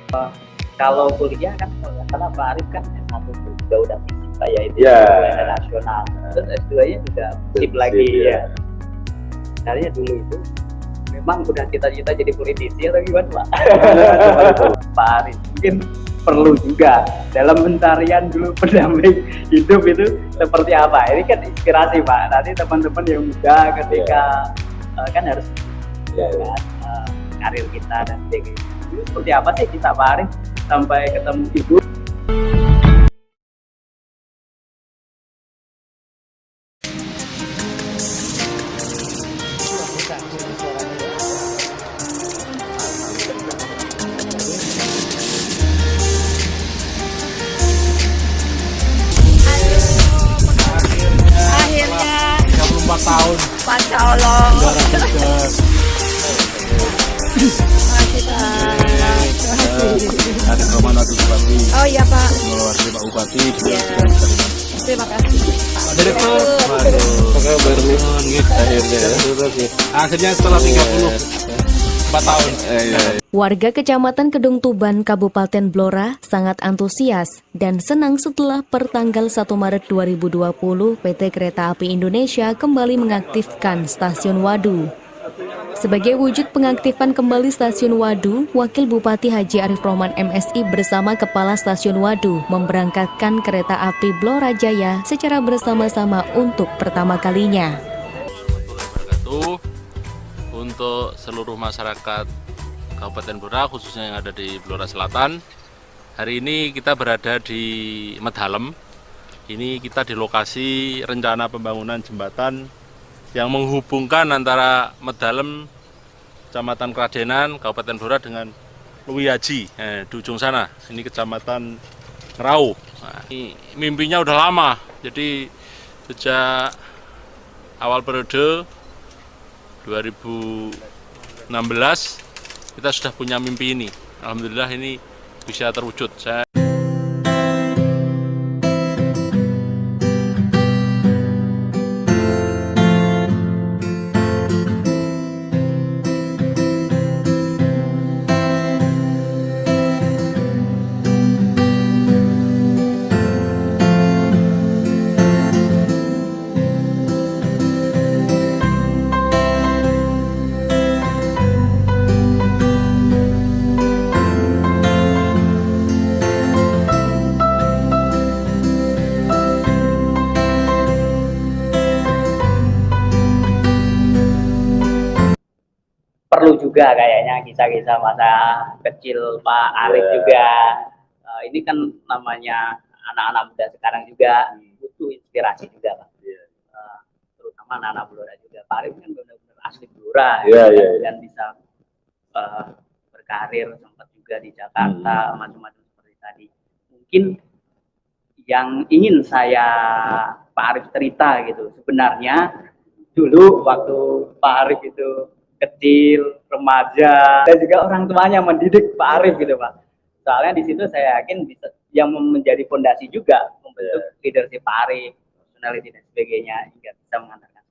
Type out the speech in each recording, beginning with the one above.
Kalau kuliah kan kalau nggak salah Pak Arif kan S1 juga udah fisika ya itu nasional. Terus S2-nya juga fisip lagi ya. Sebenarnya dulu itu memang udah cita-cita jadi politisi atau gimana Pak? Pak Arif mungkin perlu juga dalam pencarian dulu pendamping hidup itu seperti apa? Ini kan inspirasi Pak. Nanti teman-teman yang muda ketika kan harus karir kita dan sebagainya. Itu seperti apa sih kita Pak Arif sampai ketemu ibu? Akhirnya 34 tahun. Masya Allah. Masih Ada Roman Watu Bupati. Oh iya Pak. Mewakili Pak Bupati. Ya. Terima kasih. Pak Direktur. Akhirnya setelah 34 tahun. Warga Kecamatan Kedung Tuban, Kabupaten Blora sangat antusias dan senang setelah pertanggal 1 Maret 2020 PT Kereta Api Indonesia kembali mengaktifkan Stasiun Wadu. Sebagai wujud pengaktifan kembali Stasiun Wadu, Wakil Bupati Haji Arif Rohman MSI bersama Kepala Stasiun Wadu memberangkatkan kereta api Blora Jaya secara bersama-sama untuk pertama kalinya. Untuk seluruh masyarakat Kabupaten Blora, khususnya yang ada di Blora Selatan, hari ini kita berada di Medhalem. Ini kita di lokasi rencana pembangunan jembatan yang menghubungkan antara Medhalem, Kecamatan Kradenan, Kabupaten Blora dengan Luwi Haji, di ujung sana. Ini Kecamatan Ngerau. Nah, ini mimpinya udah lama, jadi sejak awal periode 2016 kita sudah punya mimpi ini. Alhamdulillah ini bisa terwujud. Perlu juga kayaknya kisah-kisah masa kecil Pak Arif juga. Ini kan namanya anak-anak muda sekarang juga butuh inspirasi juga Pak. Terutama anak-anak Blora juga. Pak Arif kan benar-benar asli Blora dan bisa berkarir sempat juga di Jakarta macam-macam seperti tadi. Mungkin yang ingin saya Pak Arif cerita gitu, sebenarnya dulu waktu Pak Arif itu kecil, remaja, dan juga orang tuanya mendidik Pak Arif gitu Pak. Soalnya di situ saya yakin bisa yang menjadi fondasi juga membentuk leadership Pak Arif, personality dan sebagainya hingga bisa mengantarkan.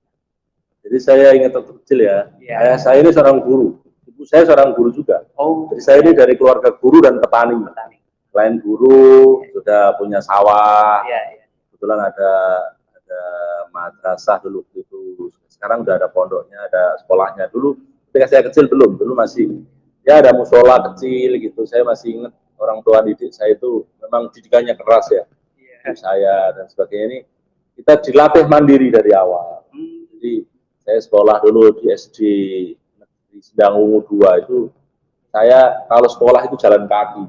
Jadi saya ingat waktu kecil ya, saya ini seorang guru, ibu saya seorang guru juga. Jadi saya ini dari keluarga guru dan petani. Selain guru, sudah punya sawah, kebetulan ada madrasah dulu itu. Sekarang udah ada pondoknya, ada sekolahnya. Dulu ketika saya kecil belum, dulu masih ya ada musola kecil gitu. Saya masih ingat orang tua didik saya itu memang didikannya keras ya. Saya dan sebagainya ini kita dilatih mandiri dari awal. Jadi saya sekolah dulu di SD Negeri Sendang Ungu 2 itu saya kalau sekolah itu jalan kaki,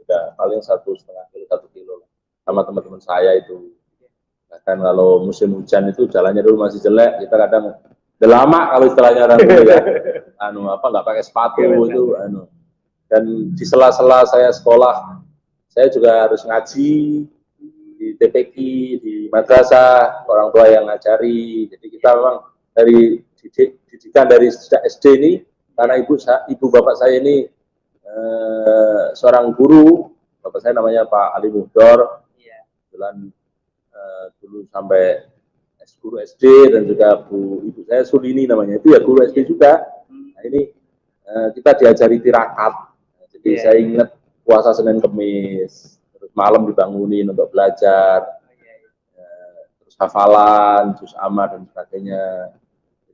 udah paling 1,5 kilo, 1 kilo sama teman-teman saya itu. Bahkan kalau musim hujan itu jalannya dulu masih jelek, kita kadang udah lama kalau istilahnya orang dulu ya, nggak pakai sepatu itu, dan di sela-sela saya sekolah, saya juga harus ngaji di TPQ, di madrasah, orang tua yang ngajari. Jadi kita memang dari didikan dari sejak SD ini, karena ibu bapak saya ini seorang guru, bapak saya namanya Pak Ali Muhdor, kebetulan dulu sampai guru SD, dan juga ibu saya Sulini namanya, itu ya guru SD juga. Nah ini kita diajari tirakat, jadi Jadi saya ingat puasa Senin Kemis, terus malam dibangunin untuk belajar, terus hafalan, juz amma dan sebagainya.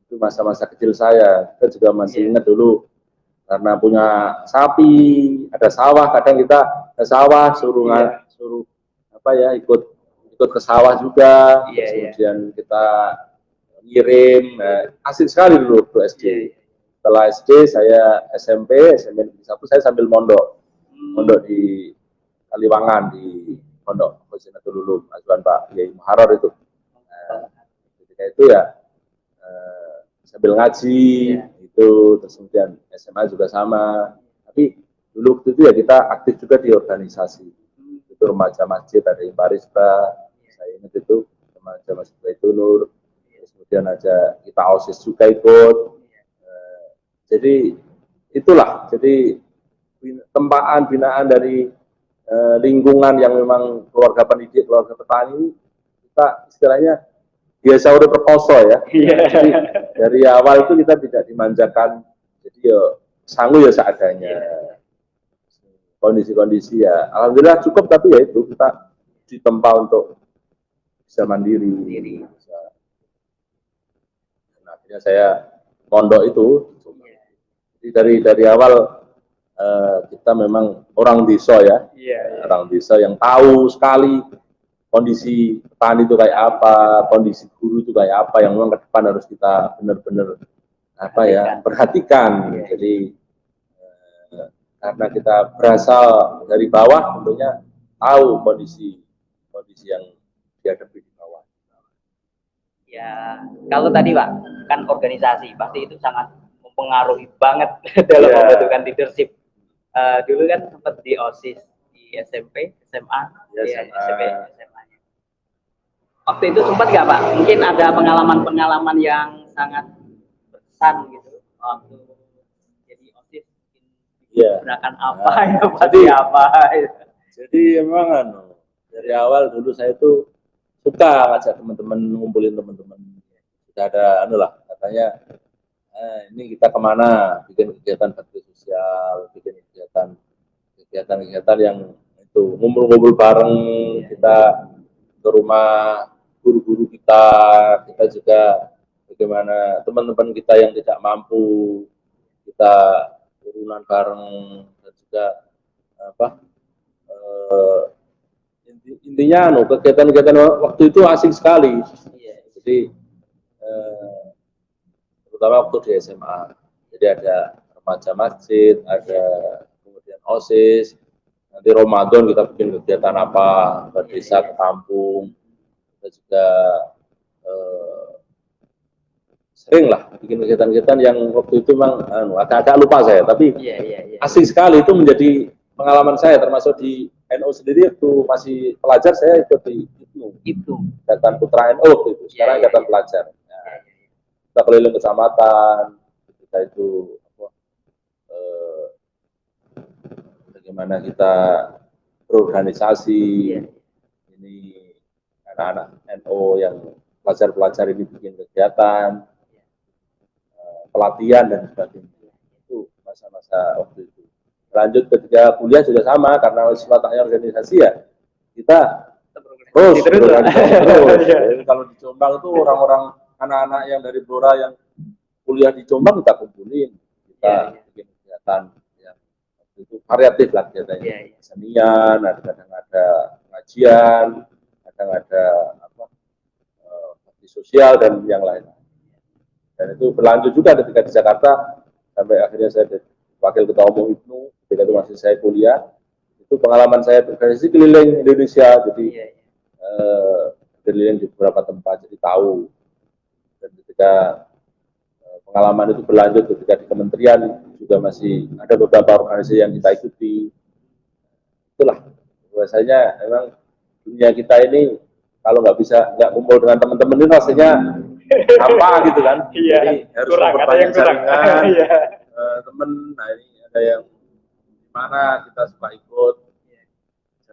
Itu masa-masa kecil saya. Kita juga masih ingat dulu karena punya sapi, ada sawah, kadang kita ke sawah suruh ikut ke sawah juga. Kemudian kita ngirim, asik sekali dulu waktu SD. Setelah SD saya SMP Negeri 1 saya sambil mondok di Kaliwangan di Pondok Husinatul Ulum ajuan Pak Yai Muharrar itu. Ketika itu ya sambil ngaji itu, terus kemudian SMA juga sama. Tapi dulu waktu itu ya kita aktif juga di organisasi. Itu remaja masjid ada di Barista, saya ingat itu remaja masjid Baitunur. Terus kemudian aja kita OSIS juga ikut. Jadi itulah, jadi tempaan binaan dari lingkungan yang memang keluarga pendidik, keluarga petani, kita istilahnya biasa udah perkoso ya. Jadi dari awal itu kita tidak dimanjakan, jadi ya sanggup ya seadanya. Kondisi-kondisi ya, alhamdulillah cukup, tapi ya itu kita ditempa untuk bisa mandiri. Nah, akhirnya saya pondok itu, jadi dari awal kita memang orang desa ya, orang desa yang tahu sekali kondisi petani itu kayak apa, kondisi guru itu kayak apa, yang memang ke depan harus kita benar-benar perhatikan. Jadi karena kita berasal dari bawah, tentunya tahu kondisi yang dihadapi di bawah. Ya, kalau tadi Pak, kan organisasi pasti itu sangat mempengaruhi banget dalam pembentukan leadership. Dulu kan sempat di OSIS di SMP, SMA, SMP, SMA. Waktu itu sempat nggak Pak? Mungkin ada pengalaman-pengalaman yang sangat berkesan gitu waktu jadi OSIS. Gerakan apa ya pasti apa? Jadi emang dari awal dulu saya tuh suka ngajak teman-teman, ngumpulin teman-teman. Kita ada katanya ini kita kemana, bikin kegiatan bakti sosial, bikin kegiatan yang itu ngumpul-ngumpul bareng, kita ke rumah guru-guru kita juga bagaimana teman-teman kita yang tidak mampu, kita turunan bareng, dan juga intinya kegiatan-kegiatan waktu itu asing sekali. Jadi terutama waktu di SMA, jadi ada remaja masjid, ada kemudian OSIS, nanti Ramadan kita bikin kegiatan apa, ke desa, ke kampung, kita juga sering lah bikin kegiatan-kegiatan yang waktu itu memang agak-agak lupa saya, tapi asing sekali. Itu menjadi pengalaman saya, termasuk di NU sendiri waktu masih pelajar saya ikut di itu Ikatan Putra NU itu, sekarang Ikatan Pelajar. Kita keliling kecamatan, kita itu bagaimana kita berorganisasi, ini anak-anak NU yang pelajar-pelajar ini bikin kegiatan, pelatihan dan sebagainya. Itu masa-masa waktu itu. Lanjut ketika kuliah juga sama, karena wataknya organisasi ya, kita terus berorganisasi terus. Jadi kalau di Jombang itu orang-orang anak-anak yang dari Blora yang kuliah di Jombang kita kumpulin, kita bikin kegiatan yang waktu itu variatif lah kegiatannya, kesenian, kadang ada pengajian, kadang ada bakti sosial dan yang lain. Dan itu berlanjut juga ketika di Jakarta, sampai akhirnya saya jadi wakil ketua umum IPNU. Ketika itu masih saya kuliah, itu pengalaman saya berorganisasi keliling Indonesia, jadi keliling di beberapa tempat, jadi tahu. Dan ketika pengalaman itu berlanjut ketika di kementerian juga masih ada beberapa organisasi yang kita ikuti. Itulah bahwasanya memang dunia kita ini kalau nggak kumpul dengan teman-teman ini rasanya apa gitu kan. Jadi harus memperbanyak jaringan teman. Nah ini ada yang mana kita suka ikut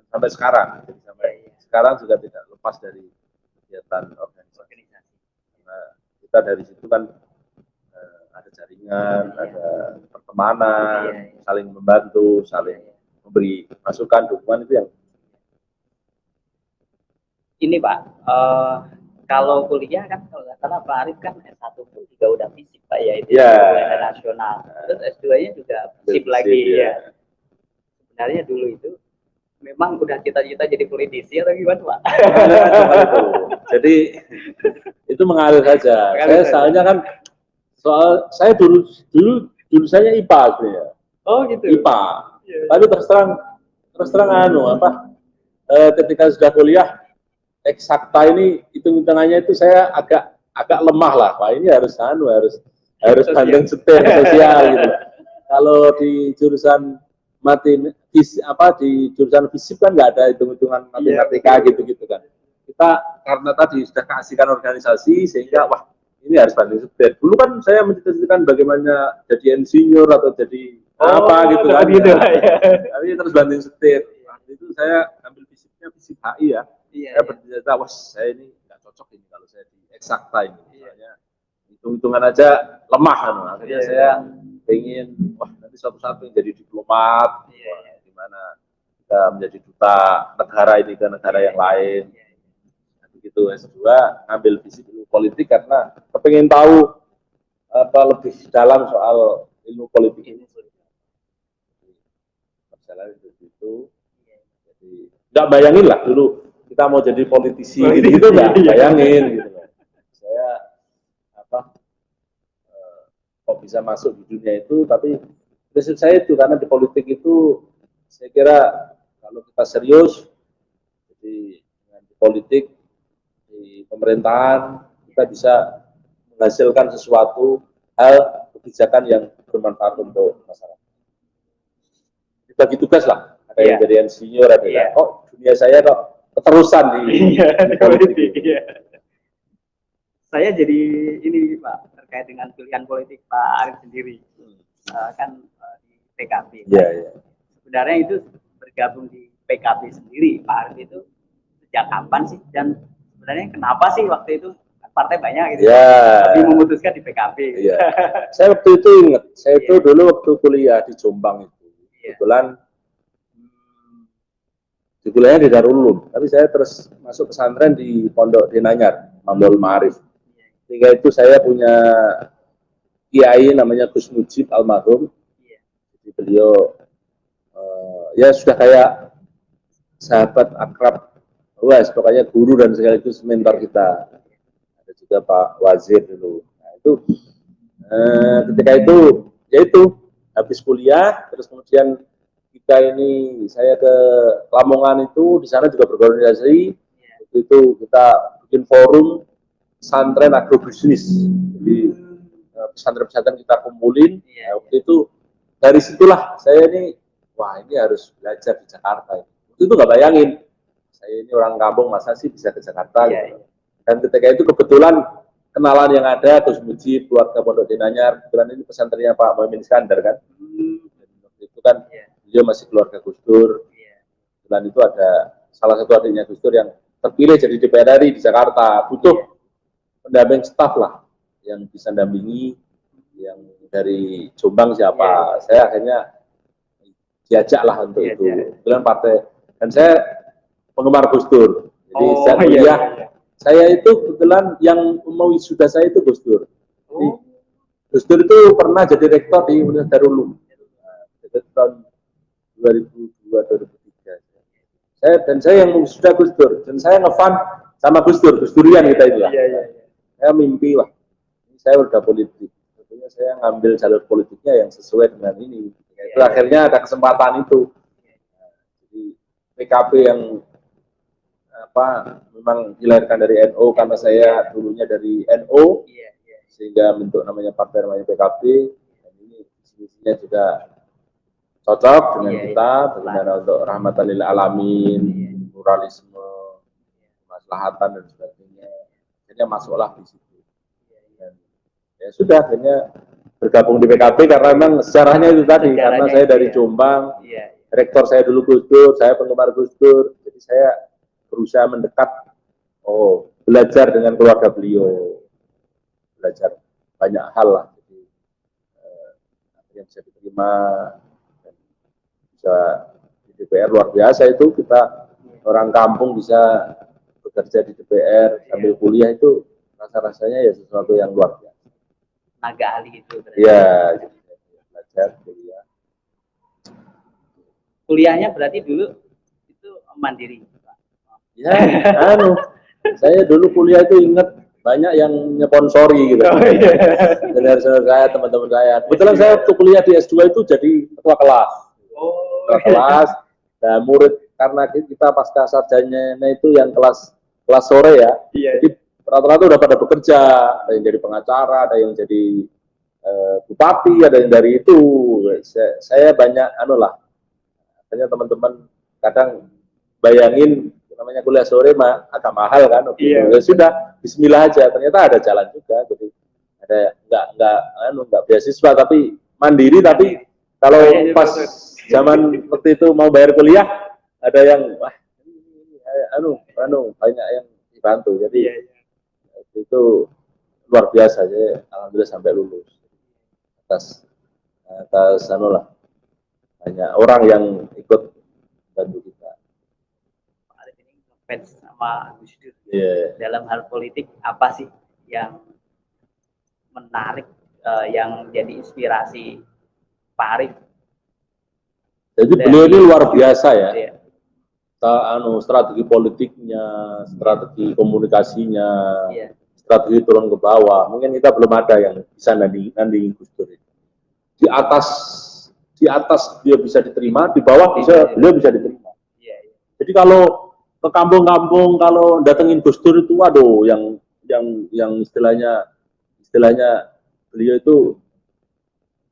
sampai sekarang. Jadi sampai sekarang juga tidak lepas dari kegiatan organisasi. Karena kita dari situ kan ada jaringan, ada pertemanan, saling membantu, saling memberi masukan, dukungan itu yang ini Pak, kalau kuliah kan kalau nggak salah Pak Arif kan S1 pun juga udah fisip Pak ya, itu internasional. Terus S2-nya juga fisip lagi ya. Sebenarnya dulu itu memang udah cita-cita jadi politisi atau gimana Pak? itu. Jadi itu mengalir saja. Soalnya kan saya dulu saya IPA sebenarnya. Oh gitu. IPA. Tapi terus terang ketika sudah kuliah eksakta ini hitung-hitungannya itu saya agak lemah lah. Wah, ini harus banding setir sosial gitu. Kalau di jurusan di jurusan fisip kan nggak ada hitung-hitungan matematika gitu kan. Kita karena tadi sudah keasikan organisasi sehingga wah ini harus banding setir. Dulu kan saya mencita-citakan bagaimana jadi insinyur atau jadi apa gitu kan. Gitu, Tapi terus banding setir. Waktu itu saya ambil fisiknya fisik HI ya. Saya bercita, wah saya ini nggak cocok ini kalau saya di eksakta ini. Soalnya hitung-hitungan aja lemah kan. Akhirnya saya pengen, wah nanti suatu saat pengen jadi diplomat, gimana kita menjadi duta negara ini ke negara yang lain. Begitu S2 ngambil fisik ilmu politik karena kepengen tahu apa lebih dalam soal ilmu politik ini. Perjalanan itu, jadi nggak bayangin lah dulu kita mau jadi politisi gitu nggak bayangin gitu. Saya kok bisa masuk di dunia itu, tapi prinsip saya itu karena di politik itu saya kira kalau kita serius jadi dengan di politik di pemerintahan kita bisa menghasilkan sesuatu hal kebijakan yang bermanfaat untuk masyarakat. Dibagi tugas lah, ada yang jadi insinyur, ada yang kok dunia saya kok keterusan di politik. Saya jadi ini Pak terkait dengan pilihan politik Pak Arif sendiri, kan di PKB. Sebenarnya itu bergabung di PKB sendiri Pak Arif itu sejak kapan sih, dan sebenarnya kenapa sih waktu itu partai banyak gitu, tapi memutuskan di PKB. Saya waktu itu ingat, saya itu dulu waktu kuliah di Jombang itu, kebetulan di kuliahnya di Darul Ulum, tapi saya terus masuk pesantren di Pondok Denanyar, Mamdul Ma'arif. Sehingga itu saya punya kiai namanya Gus Mujib almarhum. Jadi beliau ya sudah kayak sahabat akrab, pokoknya guru dan sekaligus mentor kita. Ada juga Pak Wazir dulu. Nah itu ketika itu yaitu habis kuliah terus kemudian saya ke Lamongan itu, di sana juga berkoordinasi. Waktu itu kita bikin forum pesantren agrobisnis. Jadi pesantren-pesantren kita kumpulin. Waktu itu dari situlah saya ini, wah ini harus belajar di Jakarta. Waktu itu nggak bayangin, saya ini orang kampung masa sih bisa ke Jakarta. Gitu. Dan ketika itu kebetulan kenalan yang ada, Gus Mujib, keluarga Pondok Denanyar, kebetulan ini pesantrennya Pak Muhammad Iskandar kan. Waktu itu kan dia masih keluarga Gus Dur. Dan itu ada salah satu adiknya Gus Dur yang terpilih jadi DPR RI di Jakarta. Butuh pendamping staf lah yang bisa dampingi, yang dari Jombang siapa. Saya akhirnya diajak lah untuk itu. Kebetulan partai, dan saya penggemar Gus Dur. Jadi sejak kuliah saya itu kebetulan yang mau wisuda saya itu Gus Dur. Jadi, Gus Dur itu pernah jadi rektor di Universitas Darul Ulum. Tahun 2002-2003. Saya yang sudah Gus Dur, dan saya ngefan sama Gus Durian kita itu lah. Saya mimpi wah, ini saya udah politik. Tentunya saya ngambil jalur politiknya yang sesuai dengan ini. Itu akhirnya ada kesempatan itu. Jadi PKB yang memang dilahirkan dari NU karena saya dulunya dari NU, sehingga bentuk namanya partai namanya PKB. Dan ini visinya juga cocok dengan kita, bagaimana untuk rahmatan lil alamin, pluralisme, kemaslahatan dan sebagainya. Akhirnya masuklah di situ. Dan ya sudah, akhirnya bergabung di PKB karena memang sejarahnya itu tadi, karena saya dari Jombang, rektor saya dulu Gus Dur, saya penggemar Gus Dur, jadi saya berusaha mendekat, belajar dengan keluarga beliau, belajar banyak hal lah. Jadi, yang bisa diterima, dan bisa di DPR luar biasa itu. Kita orang kampung bisa bekerja di DPR sambil kuliah, itu rasa-rasanya ya sesuatu yang luar biasa. Tenaga ahli itu berarti. Iya, jadi belajar kuliah. Kuliahnya berarti dulu itu mandiri, Pak. Ya, saya dulu kuliah itu ingat banyak yang nyponsori gitu. Saudara-saudara saya, teman-teman saya. Kebetulan saya waktu kuliah di S2 itu jadi ketua kelas. Ketua kelas, dan murid, karena kita pasca sarjana itu yang kelas sore ya. Jadi rata-rata udah pada bekerja, ada yang jadi pengacara, ada yang jadi bupati, ada yang dari itu. Saya banyak hanya teman-teman kadang bayangin namanya kuliah sore agak mahal kan. Ya sudah, bismillah aja, ternyata ada jalan juga. Jadi ada nggak beasiswa tapi mandiri, tapi kalau pas zaman waktu itu mau bayar kuliah ada yang banyak yang dibantu. Jadi itu luar biasa. Jadi alhamdulillah sampai lulus atas banyak orang yang ikut bantu kita. Pak Arif ini ngefans sama Gus Dur. Yeah. Dalam hal politik apa sih yang menarik, yang jadi inspirasi Pak Arif? Jadi beliau ini luar biasa ya. Iya. Strategi politiknya, strategi komunikasinya, Iya. strategi turun ke bawah. Mungkin kita belum ada yang bisa nandingi Gus Dur. Di atas dia bisa diterima, di bawah beliau bisa diterima. Iya. Jadi kalau ke kampung-kampung, kalau datengin Gus Dur itu, waduh, yang istilahnya beliau itu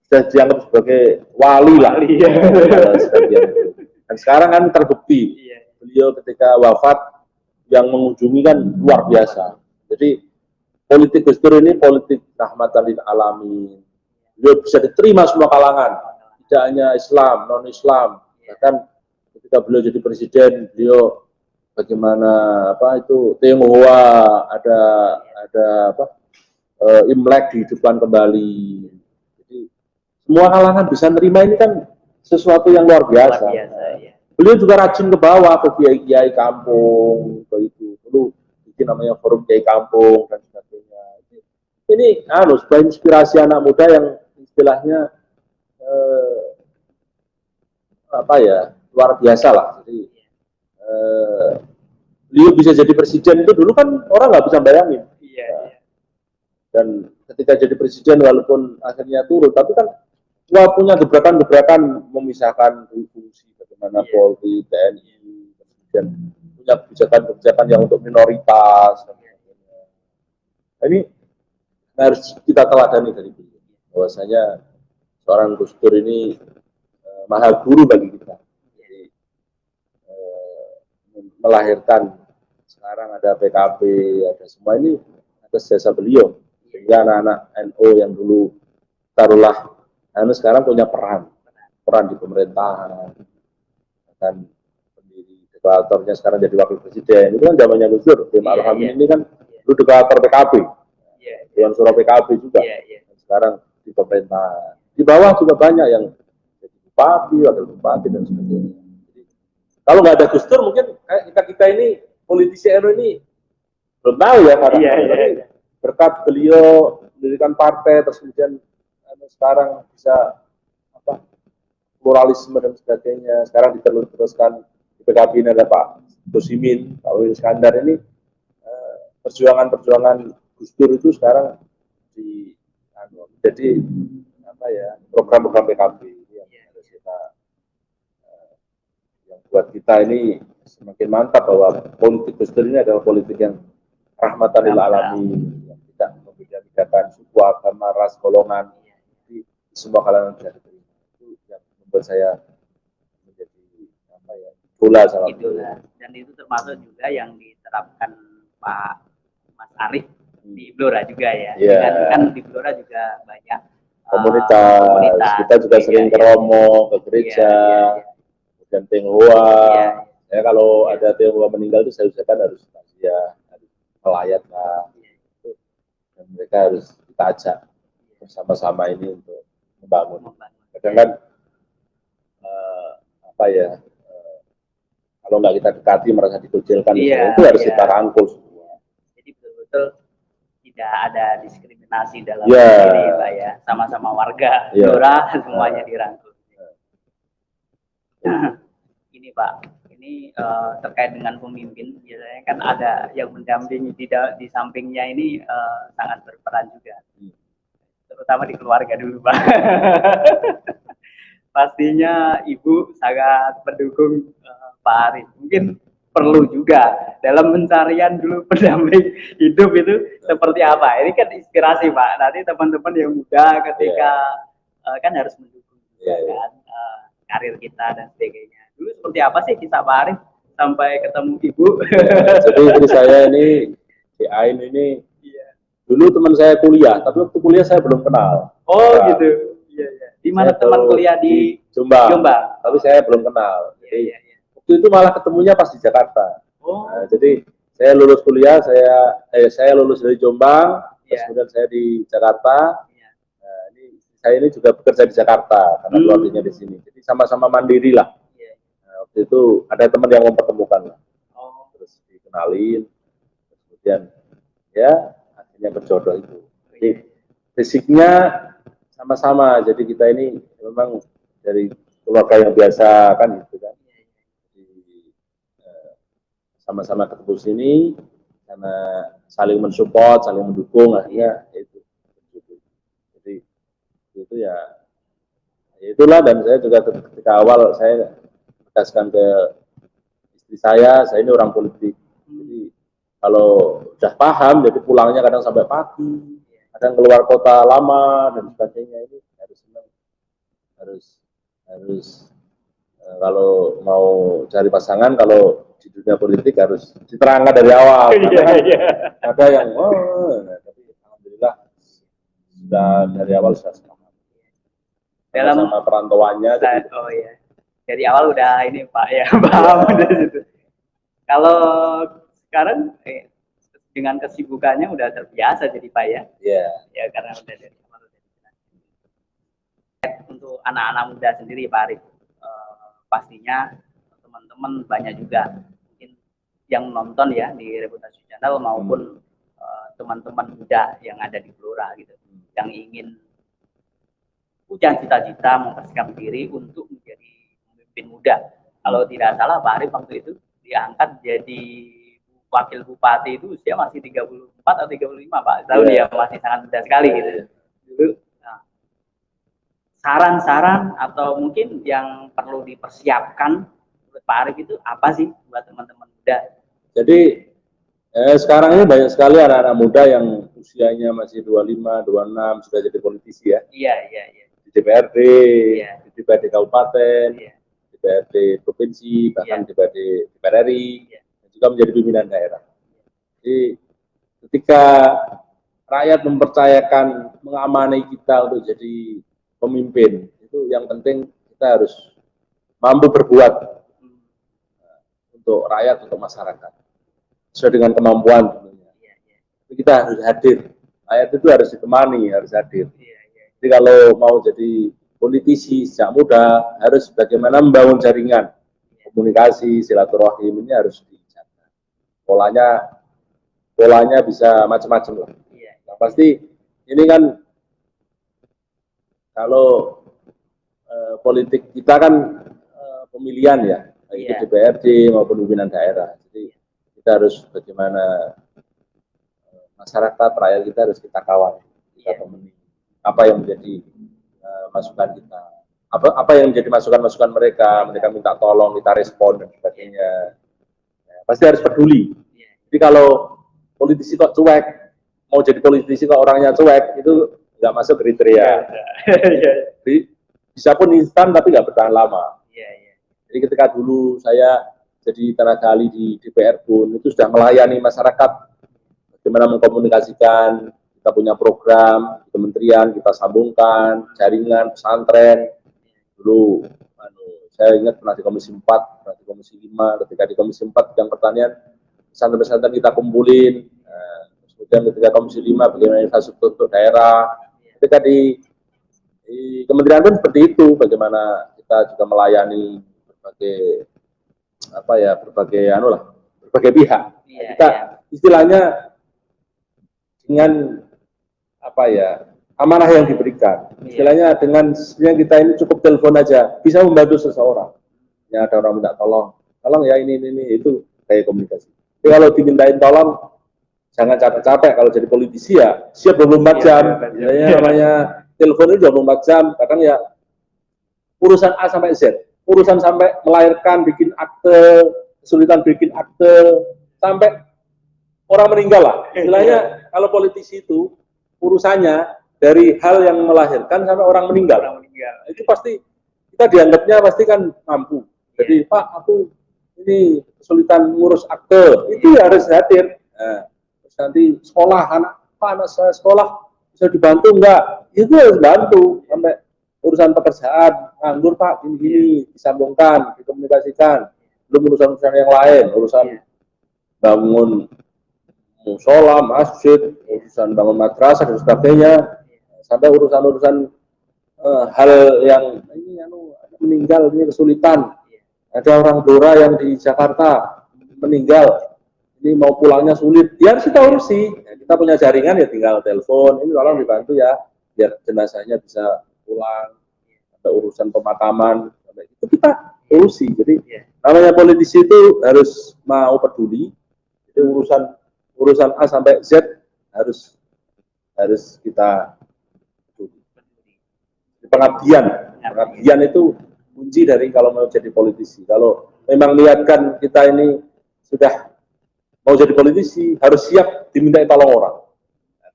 sudah dianggap sebagai wali lah. Dan sekarang kan terbukti, beliau ketika wafat yang mengunjungi kan luar biasa. Jadi politik Gus Dur ini politik rahmatan lil alamin. Beliau bisa diterima semua kalangan, tidak hanya Islam, non Islam. Bahkan ketika beliau jadi presiden, beliau bagaimana Tionghoa ada Imlek dihidupkan kembali. Jadi semua kalangan bisa nerima, ini kan sesuatu yang luar biasa. Beliau juga rajin ke bawah, ke kiai-kiai kampung, ke itu dulu bikin namanya forum kiai kampung dan sebagainya. Ini sebuah inspirasi anak muda yang istilahnya luar biasa lah. Jadi beliau bisa jadi presiden itu dulu kan orang nggak bisa bayangin. Dan ketika jadi presiden walaupun akhirnya turun, tapi kan punya gebrakan-gebrakan memisahkan fungsi bagaimana Polri, TNI, kemudian punya kebijakan-kebijakan yang untuk minoritas. Nah, ini harus kita teladani dari beliau. Bahwasanya seorang Gus Dur ini maha guru bagi kita. Jadi, melahirkan sekarang ada PKB, ada semua ini atas jasa beliau. Sehingga anak-anak NU yang dulu taruhlah sekarang punya peran di pemerintahan, dan pendiri deklaratornya sekarang jadi wakil presiden. Itu kan zamannya Gus Dur. Ma'ruf Amin ini kan dulu deklarator PKB, Dewan Surau PKB juga. Dan sekarang di pemerintahan. Di bawah juga banyak yang jadi bupati, wakil bupati dan sebagainya. Jadi, kalau nggak ada Gus Dur mungkin kita ini politisi NU ini belum tahu ya, karena berkat beliau mendirikan partai, terus kemudian sekarang bisa pluralisme dan sebagainya. Sekarang diteruskan di PKB ini ada Pak Bosimin, Pak Wil Iskandar. Ini perjuangan Gus Dur itu sekarang jadi program-program PKB yang harus kita yang buat kita ini semakin mantap bahwa politik Gus Dur ini adalah politik yang rahmatan lil alamin, yang tidak membeda-bedakan suku, agama, ras, golongan. Jadi semua kalangan bisa diterima. Itu yang membuat saya menjadi idola sama idola. Dan itu termasuk juga yang diterapkan Pak Mas Arif di Blora juga ya. Kan di Blora juga banyak komunitas. Kita juga sering ke Romo, ke gereja, kemudian Tionghoa. Ya, kalau ada Tionghoa meninggal itu saya usahakan harus melayat lah. Dan mereka harus kita ajak bersama-sama ini untuk membangun. membangun. Kadang kan apa ya, kalau nggak kita dekati merasa dikucilkan, Iya, itu harus iya. kita rangkul semua. Jadi betul-betul tidak ada diskriminasi dalam Iya. ini Pak ya, sama-sama warga Iya. Blora semuanya dirangkul. Ini Pak, ini terkait dengan pemimpin, biasanya kan ada yang mendampingi di sampingnya ini sangat berperan juga, terutama di keluarga dulu Pak. Pastinya Ibu sangat mendukung Pak Arif. Mungkin perlu juga dalam pencarian dulu pendamping hidup itu seperti apa. Ini kan inspirasi Pak. Nanti teman-teman yang muda ketika kan harus mendukung juga kan karir kita dan sebagainya. Dulu seperti apa sih kisah Pak Arif sampai ketemu Ibu? Jadi istri saya ini, si Ain ini, dulu teman saya kuliah, tapi waktu kuliah saya belum kenal. Oh gitu. Iya, iya. Di mana Saya teman tahu kuliah di Jombang, Jombang? tapi saya belum kenal. Jadi Iya, iya. waktu itu malah ketemunya pas di Jakarta. Oh, Nah, jadi saya lulus kuliah, saya lulus dari Jombang, terus Iya. kemudian saya di Jakarta. iya. Nah, saya ini juga bekerja di Jakarta karena keluarganya di sini. Jadi sama-sama mandiri lah. Iya. Nah, waktu itu ada teman yang mempertemukan lah. Oh, Terus dikenalin, terus kemudian ya akhirnya berjodoh itu. Jadi basicnya sama-sama. Jadi kita ini memang dari keluarga yang biasa kan gitu kan. Jadi, sama-sama ketemu sini karena saling mensupport, saling mendukung akhirnya itu. Jadi itu ya itulah, dan saya juga ketika awal saya tegaskan ke istri saya ini orang politik. Jadi kalau udah paham, jadi pulangnya kadang sampai pagi, kadang keluar kota lama dan sebagainya. Ini harus senang, harus kalau mau cari pasangan, kalau di dunia politik harus diterangkan dari awal. Ada yang tapi alhamdulillah sudah dari awal sudah sepakat. dalam Sama perantauannya. Jadi, oh ya, dari awal udah ini Pak ya, paham dari situ. Kalau sekarang dengan kesibukannya udah terbiasa jadi Pak ya. ya. Ya karena udah dari awal udah dijelaskan. Untuk anak-anak muda sendiri Pak Arif, pastinya teman-teman banyak juga mungkin yang nonton ya di Reputasi Channel maupun teman-teman muda yang ada di Blora gitu, yang ingin punya cita-cita mempersiapkan diri untuk menjadi pemimpin muda. Kalau tidak salah Pak Arif waktu itu diangkat jadi wakil bupati itu usia masih 34 atau 35 Pak. Tahu dia masih sangat muda sekali gitu. Dulu saran-saran atau mungkin yang perlu dipersiapkan buat Pak Arif itu apa sih buat teman-teman muda? Jadi sekarang ini banyak sekali anak-anak muda yang usianya masih 25, 26 sudah jadi politisi ya. Iya. Di DPRD, di DPRD Kabupaten, DPRD Provinsi, bahkan DPRD RI, dan juga menjadi pimpinan daerah. Jadi ketika rakyat mempercayakan, mengamani kita untuk jadi pemimpin, itu yang penting kita harus mampu berbuat untuk rakyat, untuk masyarakat sesuai dengan kemampuan tentunya. Kita harus hadir, rakyat itu harus ditemani, harus hadir. Jadi kalau mau jadi politisi sejak muda, harus bagaimana membangun jaringan komunikasi, silaturahim, ini harus dijaga. Polanya bisa macam-macam lah. Yang pasti ini kan kalau politik kita kan pemilihan ya, baik itu DPRD maupun pimpinan daerah. Jadi kita harus bagaimana masyarakat, rakyat kita harus kita kawal, kita temani. Apa yang menjadi masukan kita, apa yang menjadi masukan mereka minta tolong, kita respon dan sebagainya. Pasti harus peduli. Jadi kalau politisi kok cuek, mau jadi politisi kok orangnya cuek, itu nggak masuk kriteria. Bisa pun instan tapi nggak bertahan lama. Jadi ketika dulu saya jadi tenaga ahli di DPR pun itu sudah melayani masyarakat, bagaimana mengkomunikasikan, kita punya program kementerian, kita sambungkan jaringan pesantren. Dulu saya ingat pernah di Komisi 4, pernah di Komisi 5, ketika di Komisi 4 bidang pertanian pesantren-pesantren kita kumpulin. Kemudian ketika Komisi 5 bagaimana infrastruktur untuk daerah, ketika di Di kementerian pun seperti itu, bagaimana kita juga melayani berbagai berbagai pihak. Kita istilahnya dengan amanah yang diberikan. Istilahnya dengan kita ini cukup telepon aja bisa membantu seseorang. Ya ada orang minta tolong ya ini itu kayak komunikasi. Tapi kalau dimintain tolong jangan capek-capek. Kalau jadi politisi ya siap 24 jam. Namanya telepon itu 24 jam. Kadang ya urusan A sampai Z, urusan sampai melahirkan, bikin akte, kesulitan bikin akte, sampai orang meninggal lah. Istilahnya kalau politisi itu urusannya dari hal yang melahirkan sampai orang meninggal. Itu pasti kita dianggapnya pasti kan mampu. Jadi Pak, aku ini kesulitan ngurus akte, itu harus hadir. Nah, terus nanti sekolah anak saya sekolah bisa dibantu enggak? Itu harus bantu sampai urusan pekerjaan, nganggur Pak, gini disambungkan, dikomunikasikan. Belum urusan-urusan yang lain, urusan bangun musola, masjid, urusan bangun madrasah dan sebagainya, sampai urusan-urusan hal yang ini meninggal, ini kesulitan. Ada orang Blora yang di Jakarta meninggal, ini mau pulangnya sulit, ya harus kita urusi. Kita punya jaringan ya tinggal telepon, ini tolong dibantu ya, biar jenazahnya bisa pulang. Ada urusan pemakaman, itu kita urusi. Jadi namanya politisi itu harus mau peduli. Jadi urusan A sampai Z harus kita peduli. Pengabdian itu kunci dari kalau mau jadi politisi. Kalau memang niatkan kita ini sudah mau jadi politisi, harus siap dimintai tolong orang.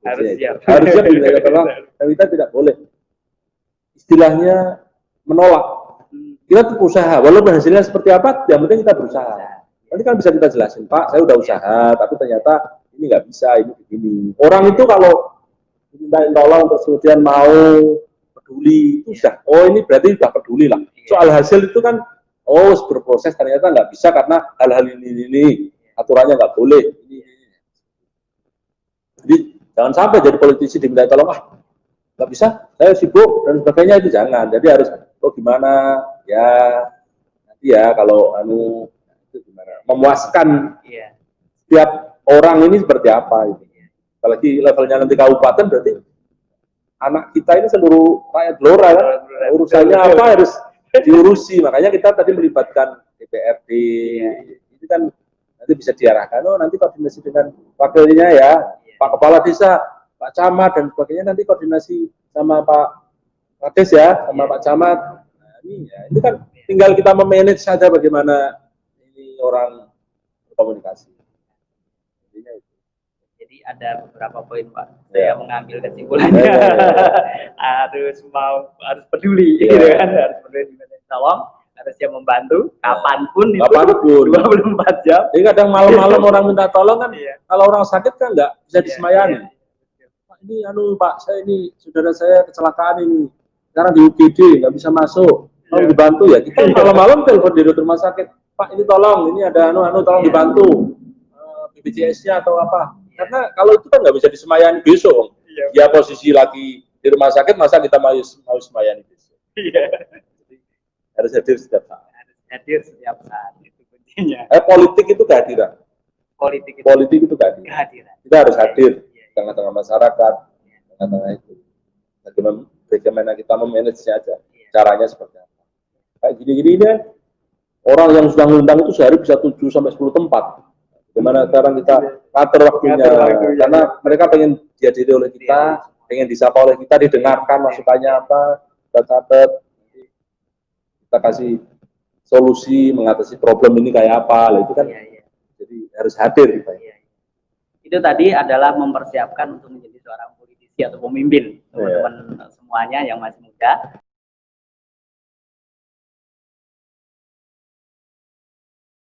Harus siap dimintai tolong, dan kita tidak boleh istilahnya menolak. Kita tetap usaha, walaupun hasilnya seperti apa, yang penting kita berusaha. Nanti kan bisa kita jelasin, Pak, saya udah usaha, tapi ternyata ini nggak bisa, ini begini. Orang itu kalau dimintain tolong terus kemudian mau peduli, itu sudah, oh ini berarti sudah peduli lah. Soal hasil itu kan, berproses ternyata nggak bisa karena hal-hal ini aturannya nggak boleh. Jadi jangan sampai jadi politisi diminta tolong, nggak bisa, saya sibuk dan sebagainya, itu jangan. Jadi harus, gimana ya nanti ya kalau itu gimana memuaskan setiap orang ini seperti apa gitu. Apalagi levelnya nanti kabupaten, berarti anak kita ini seluruh rakyat Blora kan, urusannya apa harus diurusi. Makanya kita tadi melibatkan DPRD, ini kan nanti bisa diarahkan, nanti koordinasi dengan wakilnya ya, Pak Kepala Desa, Pak Camat dan sebagainya, nanti koordinasi sama Pak Kades ya, sama Pak Camat. Nah, ini kan tinggal kita memanage saja bagaimana ini orang berkomunikasi. Jadi ada beberapa poin Pak, saya mengambil kesimpulannya harus peduli, gitu kan, harus peduli dengan tolong, harus siap membantu kapanpun itu 24 jam. Jadi kadang malam-malam orang minta tolong kan, kalau orang sakit kan nggak bisa disemayani. Pak ini Pak, saya ini saudara saya kecelakaan ini, sekarang di UGD nggak bisa masuk, tolong dibantu ya. Kita malam-malam telepon di rumah sakit, Pak ini tolong, ini ada tolong dibantu BPJS-nya atau apa. Karena kalau itu kan nggak bisa disemayani besok, ya posisi lagi di rumah sakit, masa kita mau semayani besok. Jadi, harus hadir setiap saat. Itu kuncinya. Politik itu kehadiran. Politik itu kehadiran. Kita harus hadir di tengah-tengah masyarakat, tengah-tengah itu. Bagaimana kita memanage aja, caranya seperti apa. Kayak gini-gini ini, orang yang sudah ngundang itu sehari bisa 7-10 tempat. Bagaimana sekarang kita atur waktunya, karena mereka pengen dihadiri oleh kita, pengen disapa oleh kita, didengarkan masukannya apa, kita catat, kita kasih solusi mengatasi problem ini kayak apa, itu kan jadi harus hadir kita. Itu tadi adalah mempersiapkan untuk menjadi seorang politisi atau pemimpin, teman-teman semuanya yang masih muda.